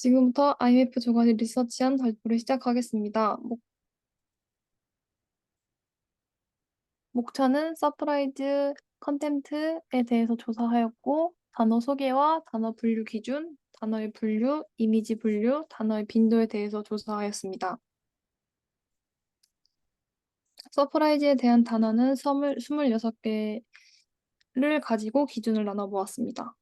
지금부터 IMF 조간이 리서치한 발표를 시작하겠습니다. 목차는 서프라이즈 컨템트에 대해서 조사하였고, 단어 소개와 단어 분류 기준, 단어의 분류, 이미지 분류, 단어의 빈도에 대해서 조사하였습니다. 서프라이즈에 대한 단어는 26개를 가지고 기준을 나눠보았습니다.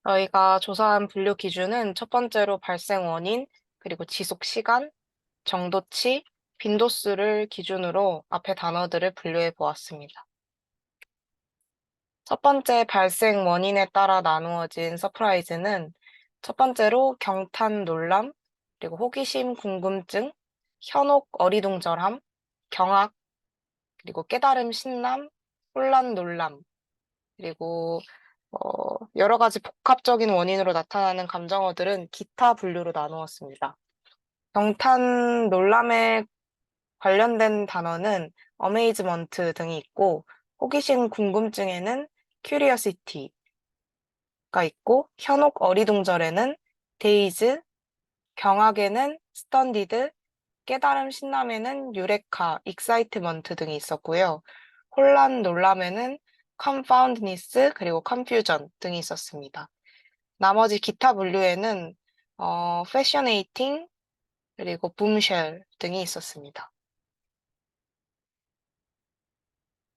저희가 조사한 분류 기준은 첫 번째로 발생 원인, 그리고 지속 시간, 정도치, 빈도수를 기준으로 앞에 단어들을 분류해 보았습니다. 첫 번째 발생 원인에 따라 나누어진 서프라이즈는 첫 번째로 경탄 놀람, 그리고 호기심, 궁금증, 현혹, 어리둥절함, 경악, 그리고 깨달음, 신남, 혼란, 놀람, 그리고 여러 가지 복합적인 원인으로 나타나는 감정어들은 기타 분류로 나누었습니다. 경탄 놀람에 관련된 단어는 어메이즈먼트 등이 있고, 호기심 궁금증에는 큐리어시티가 있고, 현혹 어리둥절에는 데이즈, 경악에는 스턴디드, 깨달음 신남에는 유레카, 익사이트먼트 등이 있었고요. 혼란 놀람에는 confoundness 그리고 confusion 등이 있었습니다. 나머지 기타 분류에는 fascinating 그리고 bombshell 등이 있었습니다.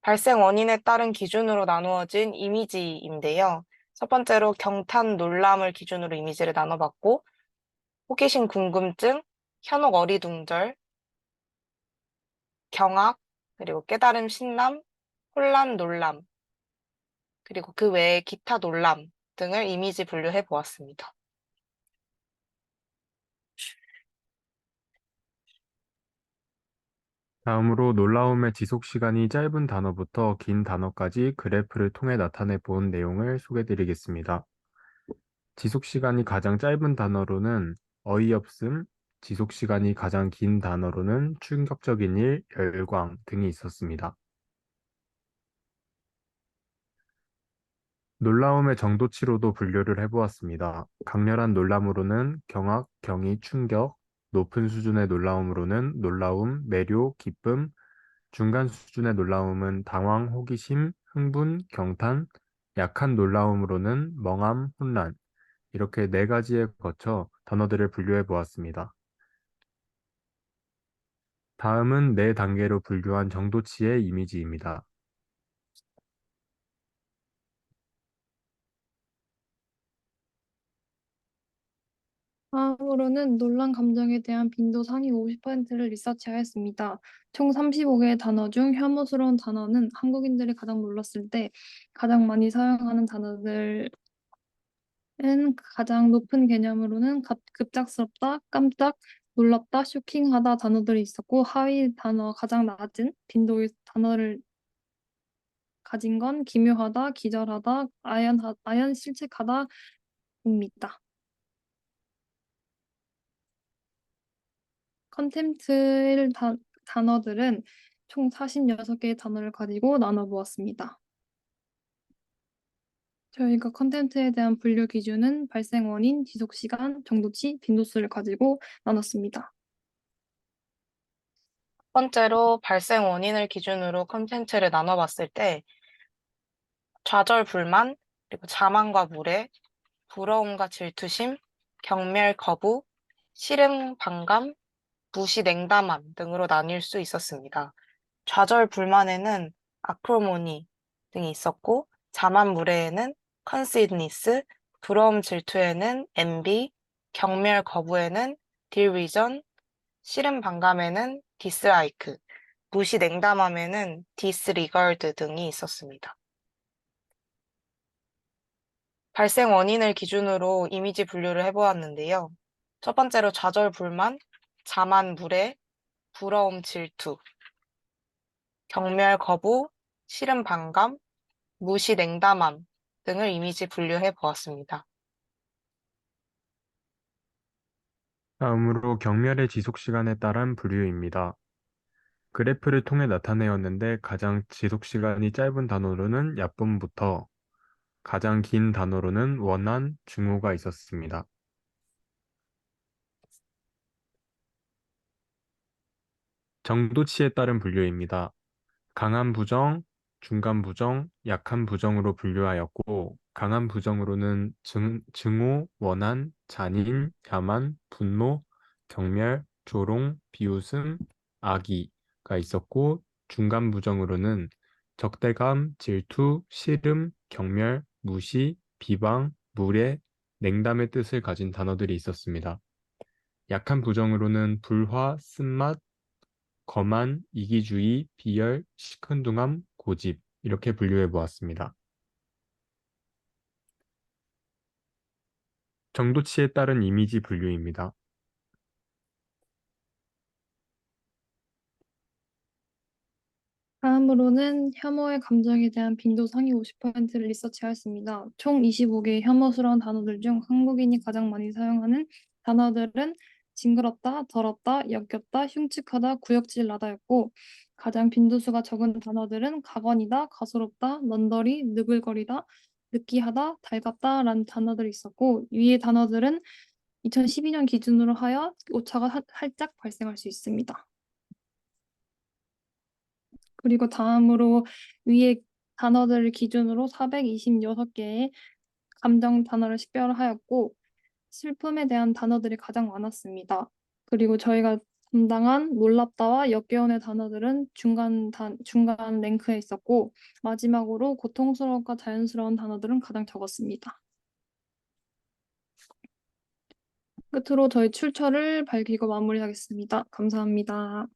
발생 원인에 따른 기준으로 나누어진 이미지인데요. 첫 번째로 경탄 놀람을 기준으로 이미지를 나눠봤고, 호기심 궁금증, 현혹 어리둥절, 경악, 그리고 깨달음 신남, 혼란 놀람, 그리고 그 외에 기타 놀람 등을 이미지 분류해 보았습니다. 다음으로 놀라움의 지속 시간이 짧은 단어부터 긴 단어까지 그래프를 통해 나타내 본 내용을 소개드리겠습니다. 지속 시간이 가장 짧은 단어로는 어이없음, 지속 시간이 가장 긴 단어로는 충격적인 일, 열광 등이 있었습니다. 놀라움의 정도치로도 분류를 해보았습니다. 강렬한 놀람으로는 경악, 경이, 충격, 높은 수준의 놀라움으로는 놀라움, 매료, 기쁨, 중간 수준의 놀라움은 당황, 호기심, 흥분, 경탄, 약한 놀라움으로는 멍함, 혼란, 이렇게 네 가지에 거쳐 단어들을 분류해 보았습니다. 다음은 네 단계로 분류한 정도치의 이미지입니다. 다음으로는 놀란 감정에 대한 빈도 상위 50%를 리서치하였습니다. 총 35개의 단어 중 혐오스러운 단어는 한국인들이 가장 놀랐을 때 가장 많이 사용하는 단어들은 가장 높은 개념으로는 급작스럽다, 깜짝, 놀랍다, 쇼킹하다 단어들이 있었고, 하위 단어 가장 낮은 빈도의 단어를 가진 건 기묘하다, 기절하다, 아연실책하다입니다. 컨템트 단어들은 총 46개의 단어를 가지고 나눠보았습니다. 저희가 컨텐츠에 대한 분류 기준은 발생 원인, 지속 시간, 정도치, 빈도수를 가지고 나눴습니다. 첫 번째로 발생 원인을 기준으로 컨텐츠를 나눠봤을 때 좌절 불만, 그리고 자만과 무례, 부러움과 질투심, 경멸 거부, 싫음 반감, 무시 냉담함 등으로 나뉠 수 있었습니다. 좌절 불만에는 아크로모니 등이 있었고, 자만 무례에는 컨시드니스, 부러움 질투에는 envy, 경멸 거부에는 derision, 싫음 반감에는 dislike, 무시 냉담함에는 disregard 등이 있었습니다. 발생 원인을 기준으로 이미지 분류를 해보았는데요. 첫 번째로 좌절 불만, 자만 무례, 부러움 질투, 경멸 거부, 싫음 반감, 무시 냉담함 등을 이미지 분류해 보았습니다. 다음으로 경멸의 지속 시간에 따른 분류입니다. 그래프를 통해 나타내었는데 가장 지속 시간이 짧은 단어로는 야쁨부터 가장 긴 단어로는 원한, 증오가 있었습니다. 정도치에 따른 분류입니다. 강한 부정, 중간 부정, 약한 부정으로 분류하였고, 강한 부정으로는 증오, 원한, 잔인, 야만, 분노, 경멸, 조롱, 비웃음, 악의가 있었고, 중간 부정으로는 적대감, 질투, 싫음, 경멸, 무시, 비방, 무례, 냉담의 뜻을 가진 단어들이 있었습니다. 약한 부정으로는 불화, 쓴맛, 거만, 이기주의, 비열, 시큰둥함, 고집 이렇게 분류해 보았습니다. 정도치에 따른 이미지 분류입니다. 다음으로는 혐오의 감정에 대한 빈도 상위 50%를 리서치하였습니다. 총 25개의 혐오스러운 단어들 중 한국인이 가장 많이 사용하는 단어들은 징그럽다, 더럽다, 역겹다, 흉측하다, 구역질나다였고 가장 빈도수가 적은 단어들은 가관이다, 가소롭다, 넌더리, 느글거리다, 느끼하다, 달갑다라는 단어들이 있었고 위의 단어들은 2012년 기준으로 하여 오차가 살짝 발생할 수 있습니다. 그리고 다음으로 위에 단어들을 기준으로 426개의 감정 단어를 식별하였고 슬픔에 대한 단어들이 가장 많았습니다. 그리고 저희가 담당한 놀랍다와 역겨운의 단어들은 중간 랭크에 있었고 마지막으로 고통스러움과 자연스러운 단어들은 가장 적었습니다. 끝으로 저희 출처를 밝히고 마무리하겠습니다. 감사합니다.